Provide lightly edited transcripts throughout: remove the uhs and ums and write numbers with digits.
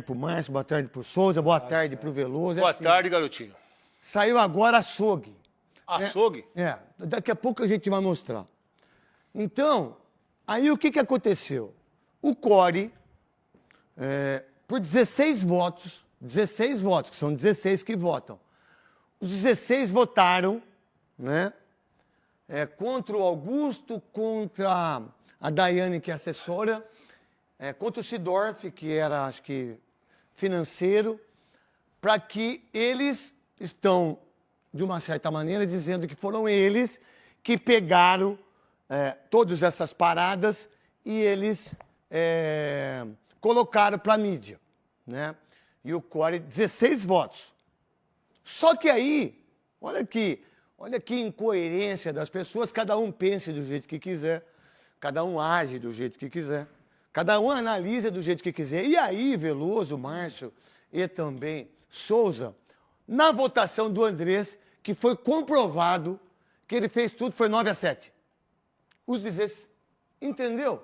pro Márcio, boa tarde pro Souza, boa tarde pro Veloso. Boa tarde, garotinho. Saiu agora açougue. Açougue? Daqui a pouco a gente vai mostrar. Então, aí o que aconteceu? O Core, por 16 votos, que são 16 que votam, os 16 votaram, né? Contra o Augusto, contra a Daiane, que é assessora, contra o Sidorf, que era, acho que, financeiro, para que eles estão, de uma certa maneira, dizendo que foram eles que pegaram todas essas paradas e eles colocaram para a mídia, né? E o Core, 16 votos. Só que aí, olha que incoerência das pessoas, cada um pense do jeito que quiser, cada um age do jeito que quiser, cada um analisa do jeito que quiser. E aí, Veloso, Márcio e também Souza, na votação do Andrés, que foi comprovado que ele fez tudo, foi 9-7. Os 16, entendeu?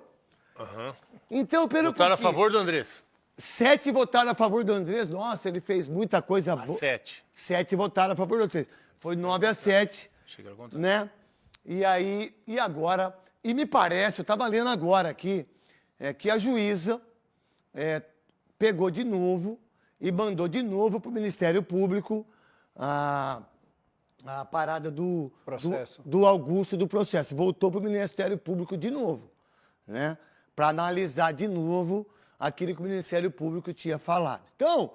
Uhum. Então, votaram a favor do Andrés. 7 votaram a favor do Andrés. Nossa, ele fez muita coisa boa. 7. 7 votaram a favor do Andrés. Foi 9-7, né? E agora, e me parece, eu estava lendo agora aqui, que a juíza pegou de novo e mandou de novo para o Ministério Público a parada do Augusto do processo. Voltou para o Ministério Público de novo, né? Para analisar de novo aquilo que o Ministério Público tinha falado. Então,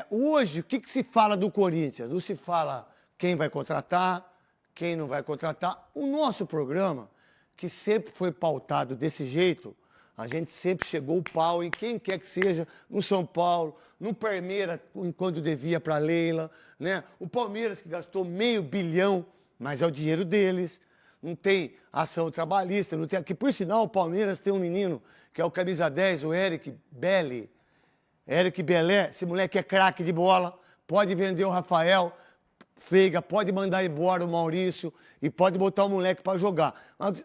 hoje, o que se fala do Corinthians? Não se fala quem vai contratar, quem não vai contratar. O nosso programa, que sempre foi pautado desse jeito, a gente sempre chegou o pau em quem quer que seja, no São Paulo, no Palmeiras, enquanto devia para a Leila, né? O Palmeiras que gastou $500 milhão, mas é o dinheiro deles. Não tem ação trabalhista, não tem aqui. Por sinal, o Palmeiras tem um menino que é o camisa 10, o Eric Belé. Eric Belé, esse moleque é craque de bola, pode vender o Rafael Veiga, pode mandar embora o Maurício e pode botar o moleque para jogar.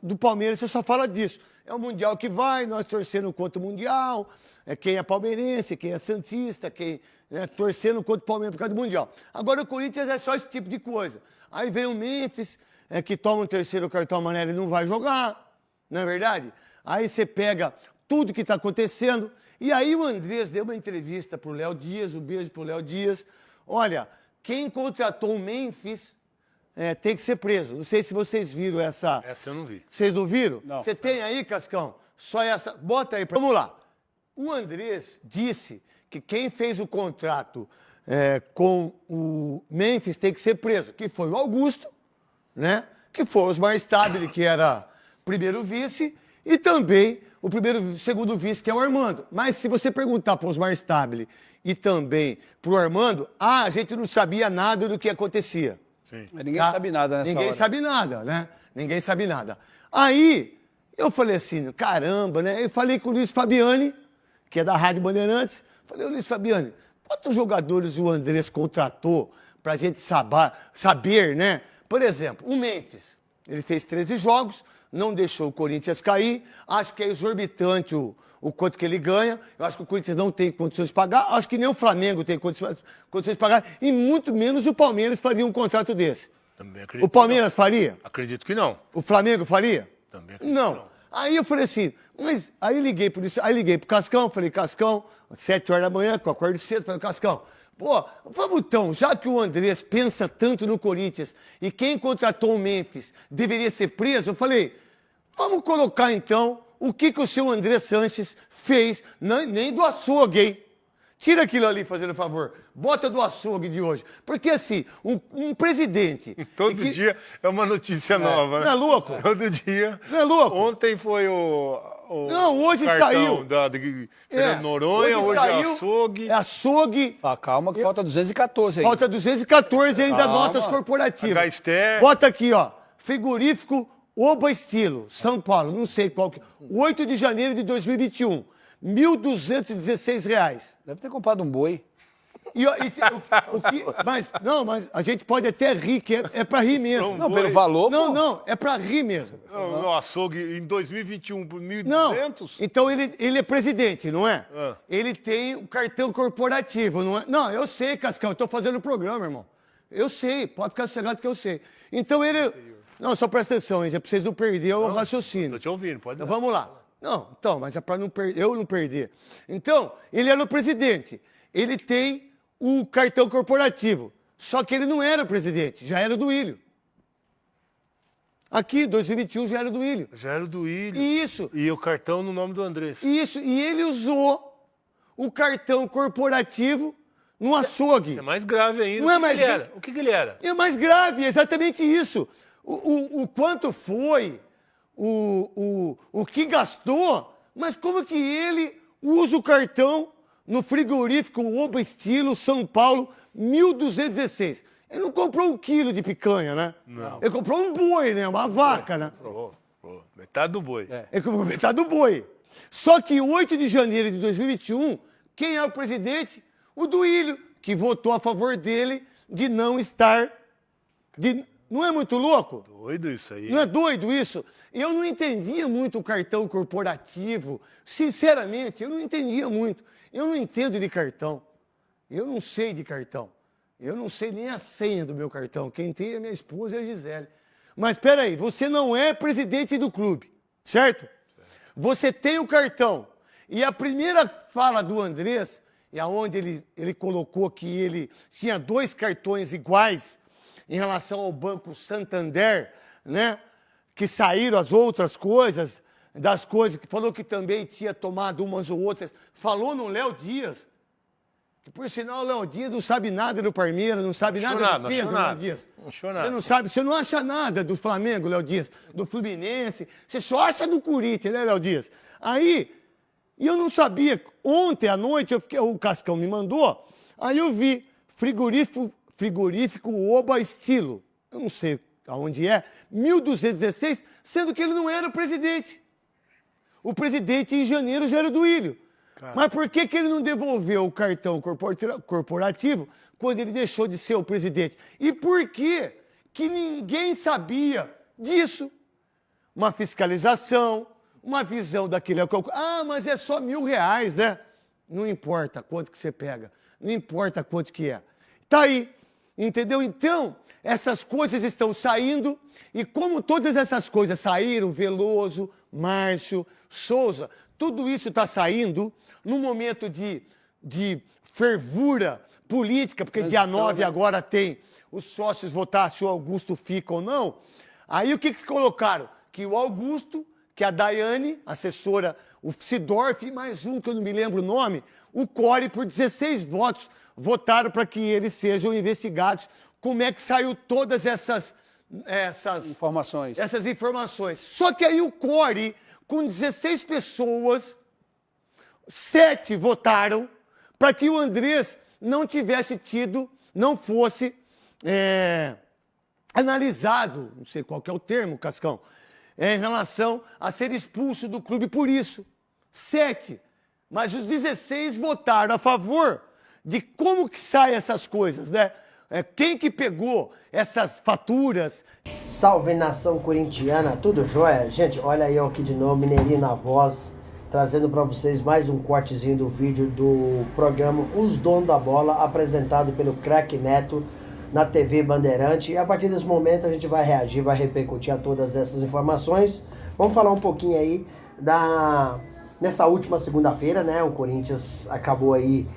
Do Palmeiras você só fala disso. É o Mundial que vai, nós torcendo contra o Mundial, quem é palmeirense, quem é santista, quem torcendo contra o Palmeiras por causa do Mundial. Agora o Corinthians é só esse tipo de coisa. Aí vem o Memphis, que toma um terceiro cartão amarelo e não vai jogar, não é verdade? Aí você pega tudo que está acontecendo, e aí o Andrés deu uma entrevista para o Léo Dias, um beijo para o Léo Dias. Olha, quem contratou o Memphis tem que ser preso. Não sei se vocês viram essa... Essa eu não vi. Vocês não viram? Não. Você tem aí, Cascão? Só essa... Bota aí. Vamos lá. O Andrés disse que quem fez o contrato com o Memphis tem que ser preso, que foi o Augusto, né? Que foi o Osmar Stabile, que era primeiro vice, e também o segundo vice, que é o Armando. Mas se você perguntar para o Osmar Stabile e também para o Armando, a gente não sabia nada do que acontecia. Sim. Mas ninguém sabe nada nessa Ninguém hora. sabe nada, né? Ninguém sabe nada. Aí, eu falei assim, caramba, né? Eu falei com o Luiz Fabiani, que é da Rádio Bandeirantes. Falei, Luiz Fabiani, quantos jogadores o Andrés contratou para a gente saber, né? Por exemplo, o Memphis, ele fez 13 jogos, não deixou o Corinthians cair. Acho que é exorbitante o quanto que ele ganha. Eu acho que o Corinthians não tem condições de pagar. Acho que nem o Flamengo tem condições de pagar. E muito menos o Palmeiras faria um contrato desse. Também acredito. O Palmeiras faria? Acredito que não. O Flamengo faria? Também acredito Não. que não. Aí eu falei assim, mas aí liguei por isso, aí liguei pro Cascão, falei, Cascão, 7 horas da manhã, que eu acordo cedo, falei, Cascão, pô, vamos então, já que o Andrés pensa tanto no Corinthians e quem contratou o Memphis deveria ser preso, eu falei, vamos colocar então o que o seu André Sanches fez, nem do açougue, hein? Tira aquilo ali, fazendo favor. Bota do açougue de hoje. Porque assim, um presidente... Todo dia é uma notícia nova, né? Não é louco? Todo dia. Não é louco? Ontem foi o Não, hoje cartão saiu. de Fernando Noronha, hoje saiu, é açougue. É açougue. Calma que falta 214 aí. Falta 214 ainda Calma. notas corporativas. H-Ster. Bota aqui, ó. Frigorífico Oba Estilo, São Paulo, não sei qual que... 8 de janeiro de 2021, R$ 1.216. Deve ter comprado um boi. Mas a gente pode até rir, que é pra rir mesmo. Não, pelo valor, Não, é pra rir mesmo. No açougue, em 2021, por Não, 1.200? então ele é presidente, não é? Ah. Ele tem o cartão corporativo, não é? Não, eu sei, Cascão, eu tô fazendo o programa, irmão. Eu sei, pode ficar sossegado que eu sei. Então ele... Não, só presta atenção, gente, é pra vocês não perderem o raciocínio. Tô te ouvindo, pode Então dar. vamos lá. Não, então, mas é pra eu não perder. Então, ele era o presidente. Ele tem o cartão corporativo. Só que ele não era o presidente, já era do Ilho. Aqui, 2021, já era do Ilho. Já era do Ilho. Isso. E o cartão no nome do Andrés. Isso, e ele usou o cartão corporativo no açougue. Isso é mais grave ainda. Não é mais que ele era? O que ele era? É mais grave, é exatamente isso. O quanto foi, o que gastou, mas como que ele usa o cartão no frigorífico Oba Estilo São Paulo 1216? Ele não comprou 1 quilo de picanha, né? Não. Ele comprou um boi, né? Uma vaca, né? Metade do boi. Ele comprou metade do boi. Só que 8 de janeiro de 2021, quem é o presidente? O Duílio, que votou a favor dele de não estar... Não é muito louco? Doido isso aí. Não é doido isso? Eu não entendia muito o cartão corporativo. Sinceramente, eu não entendia muito. Eu não entendo de cartão. Eu não sei de cartão. Eu não sei nem a senha do meu cartão. Quem tem é minha esposa e a Gisele. Mas espera aí, você não é presidente do clube, certo? Você tem o cartão. E a primeira fala do Andrés, é onde ele colocou que ele tinha 2 cartões iguais em relação ao Banco Santander, né? Que saíram as outras coisas, das coisas, que falou que também tinha tomado umas ou outras. Falou no Léo Dias, que por sinal o Léo Dias não sabe nada do Palmeiras, não sabe nada do Pedro, Léo Dias. Não Você não acha nada do Flamengo, Léo Dias, do Fluminense, você só acha do Corinthians, né, Léo Dias? Aí, e eu não sabia, ontem à noite, o Cascão me mandou, aí eu vi frigorífico Oba Estilo, eu não sei aonde é, 1216, sendo que ele não era o presidente. O presidente em janeiro já era do Ilho. Mas por que ele não devolveu o cartão corporativo quando ele deixou de ser o presidente? E por que ninguém sabia disso? Uma fiscalização, uma visão daquele... mas é só R$1.000, né? Não importa quanto que você pega, não importa quanto que é. Tá aí, entendeu? Então, essas coisas estão saindo e como todas essas coisas saíram, Veloso, Márcio, Souza, tudo isso está saindo num momento de fervura política, porque dia 9 agora tem os sócios votar se o Augusto fica ou não. Aí o que eles colocaram? Que o Augusto, que a Daiane, assessora, o Sidorf e mais um que eu não me lembro o nome, o Core, por 16 votos, votaram para que eles sejam investigados. Como é que saiu todas essas informações? Essas informações. Só que aí o Core, com 16 pessoas, 7 votaram para que o Andrés não tivesse tido, não fosse analisado, não sei qual que é o termo, Cascão, em relação a ser expulso do clube por isso. 7. Mas os 16 votaram a favor de como que saem essas coisas, né? Quem que pegou essas faturas? Salve nação corintiana, tudo jóia? Gente, olha aí aqui de novo, Mineirinho na voz, trazendo para vocês mais um cortezinho do vídeo do programa Os Donos da Bola, apresentado pelo Craque Neto na TV Bandeirante. E a partir desse momento a gente vai reagir, vai repercutir a todas essas informações. Vamos falar um pouquinho aí nessa última segunda-feira, né? O Corinthians acabou aí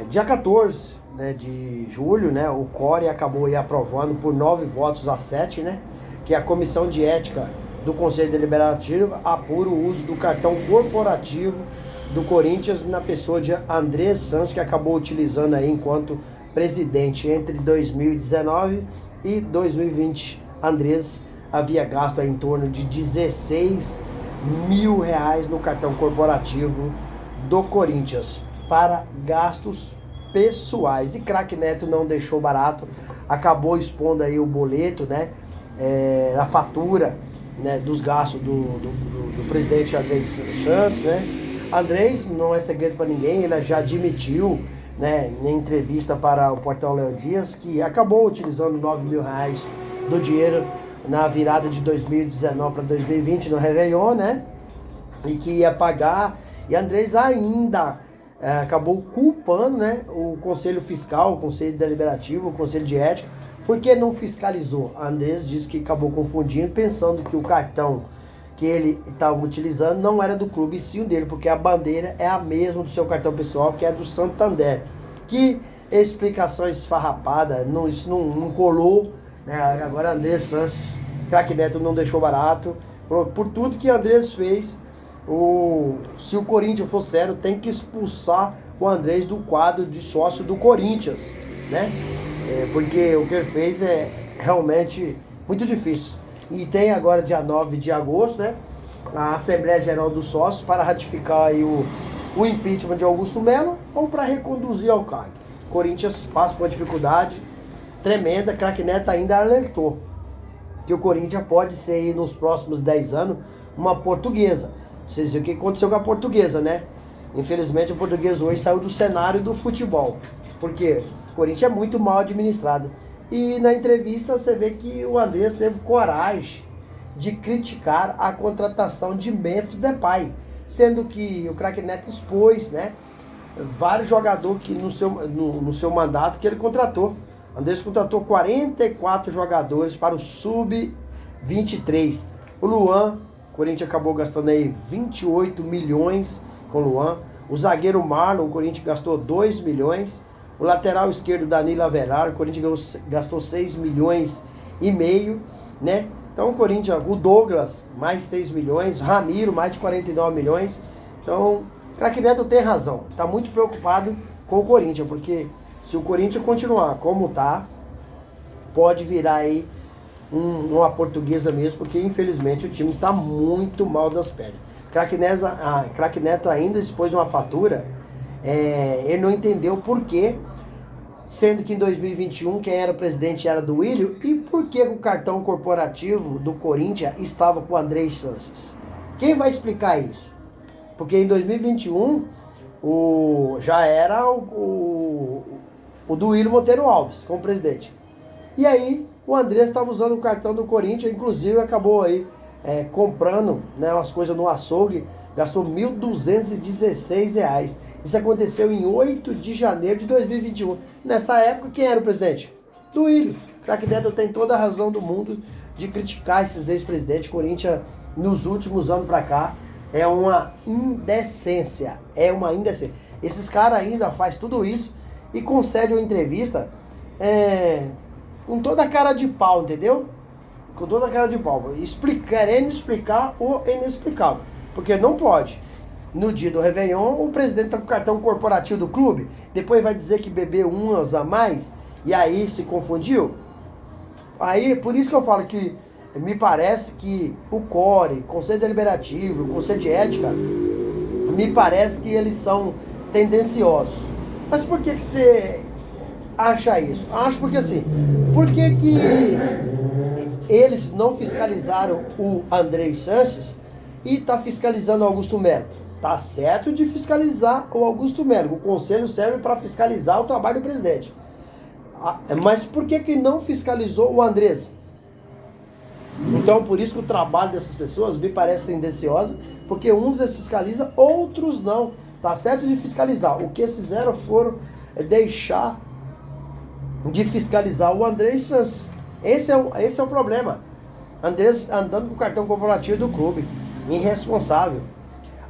dia 14, né, de julho, né? O Core acabou aí aprovando por 9 votos a 7, né? Que a Comissão de Ética do Conselho Deliberativo apura o uso do cartão corporativo do Corinthians na pessoa de Andrés Santos, que acabou utilizando aí enquanto presidente entre 2019 e 2020. Andrés havia gasto aí em torno de R$16 mil no cartão corporativo do Corinthians para gastos pessoais. E Craque Neto não deixou barato, acabou expondo aí o boleto, né, a fatura, né, dos gastos do presidente Andrés Santos, né, Andrés, não é segredo para ninguém, ele já admitiu, né, em entrevista para o portal Léo Dias, que acabou utilizando R$ 9.000 do dinheiro na virada de 2019 para 2020 no Réveillon, né? E que ia pagar. E Andrés ainda acabou culpando, né, o Conselho Fiscal, o Conselho Deliberativo, o Conselho de Ética, porque não fiscalizou. Andrés disse que acabou confundindo, pensando que o cartão que ele estava utilizando não era do clube, e sim o dele, porque a bandeira é a mesma do seu cartão pessoal, que é do Santander. Que explicação esfarrapada, não, isso não colou, né? Agora Andrés Sanches, craque Neto, não deixou barato, por tudo que Andrés fez. Se o Corinthians for sério, tem que expulsar o Andrés do quadro de sócio do Corinthians, né? Porque o que ele fez é realmente muito difícil. E tem agora, dia 9 de agosto, né, a Assembleia Geral dos Sócios para ratificar aí o impeachment de Augusto Melo ou para reconduzir ao cargo. Corinthians passa por uma dificuldade tremenda. Craque Neto ainda alertou que o Corinthians pode ser aí, nos próximos 10 anos, uma portuguesa. Vocês viram o que aconteceu com a portuguesa, né? Infelizmente, o português hoje saiu do cenário do futebol. Porque o Corinthians é muito mal administrado. E na entrevista você vê que o Andrés teve coragem de criticar a contratação de Memphis Depay, sendo que o craque Neto expôs, né, vários jogadores que no seu mandato que ele contratou. Andrés contratou 44 jogadores para o Sub-23. O Luan, o Corinthians acabou gastando aí 28 milhões com o Luan. O zagueiro Marlon, o Corinthians gastou 2 milhões. O lateral esquerdo, Danilo Avelar, o Corinthians gastou 6 milhões e meio, né? Então o Corinthians, o Douglas, mais 6 milhões, Ramiro, mais de 49 milhões. Então, o craque Neto tem razão, tá muito preocupado com o Corinthians, porque se o Corinthians continuar como tá, pode virar aí uma portuguesa mesmo, porque infelizmente o time tá muito mal das pernas. Craque Neto ainda expôs uma fatura. Ele não entendeu por quê, sendo que em 2021 quem era o presidente era do Willio, e por que o cartão corporativo do Corinthians estava com o Andrés Sanches. Quem vai explicar isso? Porque em 2021 já era o do Willio Monteiro Alves como presidente. E aí o Andrés estava usando o cartão do Corinthians, inclusive acabou aí comprando, né, umas coisas no açougue, gastou R$ 1.216. Isso aconteceu em 8 de janeiro de 2021. Nessa época, quem era o presidente? Do Willio. Craque Neto tem toda a razão do mundo de criticar esses ex-presidentes. Corinthians, nos últimos anos pra cá, é uma indecência. É uma indecência. Esses caras ainda fazem tudo isso e concedem uma entrevista com toda a cara de pau, entendeu? Com toda a cara de pau. Querendo explicar o inexplicável. Porque não pode. No dia do Réveillon, o presidente tá com o cartão corporativo do clube, depois vai dizer que bebeu umas a mais, e aí se confundiu. Aí, por isso que eu falo que me parece que o CORE, Conselho Deliberativo, o Conselho de Ética, me parece que eles são tendenciosos. Mas por que você acha isso? Acho porque assim, por que eles não fiscalizaram o Andrés Sanches e tá fiscalizando o Augusto Melo? Tá certo de fiscalizar o Augusto Melo. O conselho serve para fiscalizar o trabalho do presidente. Mas por que não fiscalizou o Andrés? Então, por isso que o trabalho dessas pessoas me parece tendencioso, porque uns eles fiscalizam, outros não. Tá certo de fiscalizar. O que eles fizeram foram deixar de fiscalizar o Andrés Sanches. Esse é o problema. Andrés andando com o cartão corporativo do clube. Irresponsável.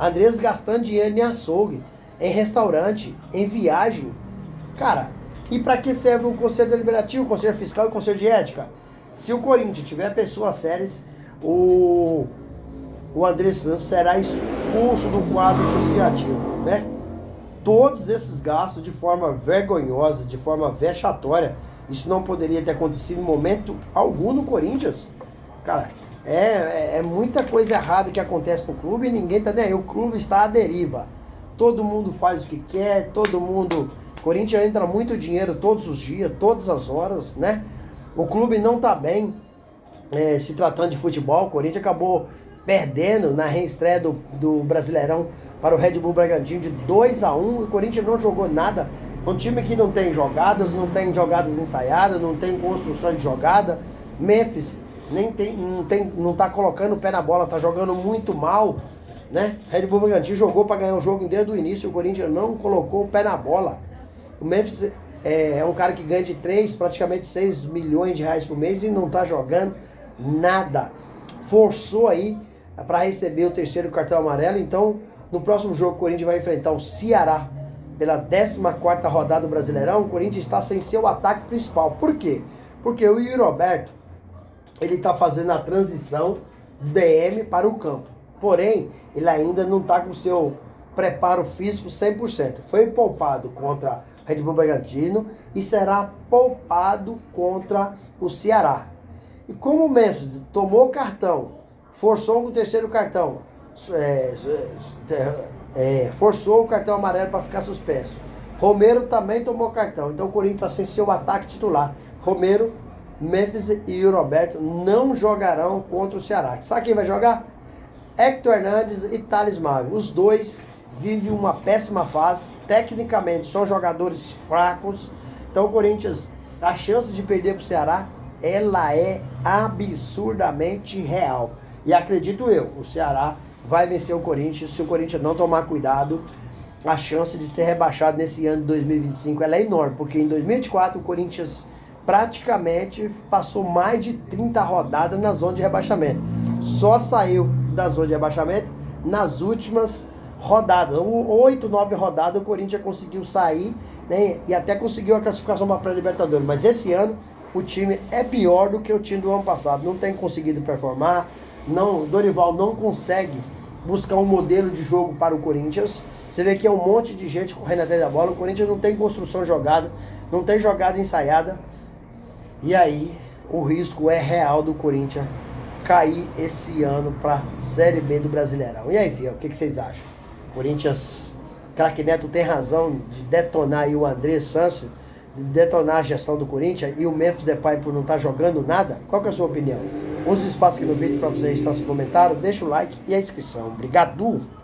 Andrés gastando dinheiro em açougue, em restaurante, em viagem. Cara, e para que serve o Conselho Deliberativo, o Conselho Fiscal e o Conselho de Ética? Se o Corinthians tiver pessoas sérias, o Andrés Sanches será expulso do quadro associativo, né? Todos esses gastos de forma vergonhosa, de forma vexatória, isso não poderia ter acontecido em momento algum no Corinthians. Cara, é muita coisa errada que acontece no clube e ninguém tá nem aí. O clube está à deriva. Todo mundo faz o que quer, todo mundo... Corinthians entra muito dinheiro todos os dias, todas as horas, né? O clube não tá bem se tratando de futebol. O Corinthians acabou perdendo na reestreia do Brasileirão para o Red Bull Bragantino de 2-1. O Corinthians não jogou nada. Um time que não tem jogadas, não tem jogadas ensaiadas, não tem construção de jogada. Memphis não tá colocando o pé na bola, tá jogando muito mal, né? Red Bull Bragantino jogou para ganhar o jogo desde o início, o Corinthians não colocou o pé na bola. O Memphis é um cara que ganha de 3, praticamente 6 milhões de reais por mês e não tá jogando nada. Forçou aí para receber o terceiro cartão amarelo. Então, no próximo jogo, o Corinthians vai enfrentar o Ceará pela 14ª rodada do Brasileirão. O Corinthians está sem seu ataque principal. Por quê? Porque o Yuri Alberto, ele está fazendo a transição DM para o campo. Porém, ele ainda não está com o seu preparo físico 100%. Foi poupado contra o Red Bull Bragantino e será poupado contra o Ceará. E como o Memphis tomou cartão, forçou o terceiro cartão, forçou o cartão amarelo para ficar suspenso. Romero também tomou cartão. Então o Corinthians está sem seu ataque titular. Romero, Memphis e Yuri Alberto não jogarão contra o Ceará. Sabe quem vai jogar? Hector Hernandes e Thales Magno. Os dois vivem uma péssima fase. Tecnicamente são jogadores fracos. Então o Corinthians, a chance de perder para o Ceará, ela é absurdamente real. E acredito eu, o Ceará vai vencer o Corinthians. Se o Corinthians não tomar cuidado, a chance de ser rebaixado nesse ano de 2025 ela é enorme. Porque em 2024 o Corinthians praticamente passou mais de 30 rodadas na zona de rebaixamento. Só saiu da zona de rebaixamento nas últimas rodadas. 8, 9 rodadas o Corinthians conseguiu sair, né, e até conseguiu a classificação para a pré-libertadores. Mas esse ano o time é pior do que o time do ano passado. Não tem conseguido performar. Não, Dorival não consegue buscar um modelo de jogo para o Corinthians. Você vê que é um monte de gente correndo atrás da bola. O Corinthians não tem construção jogada, não tem jogada ensaiada. E aí, o risco é real do Corinthians cair esse ano para a Série B do Brasileirão. E aí, Fiel, o que vocês acham? Corinthians, craque Neto tem razão de detonar aí o André Santos, de detonar a gestão do Corinthians e o Memphis Depay por não estar jogando nada? Qual que é a sua opinião? Use o espaço aqui no vídeo para vocês estar se comentando, deixa o like e a inscrição. Obrigado!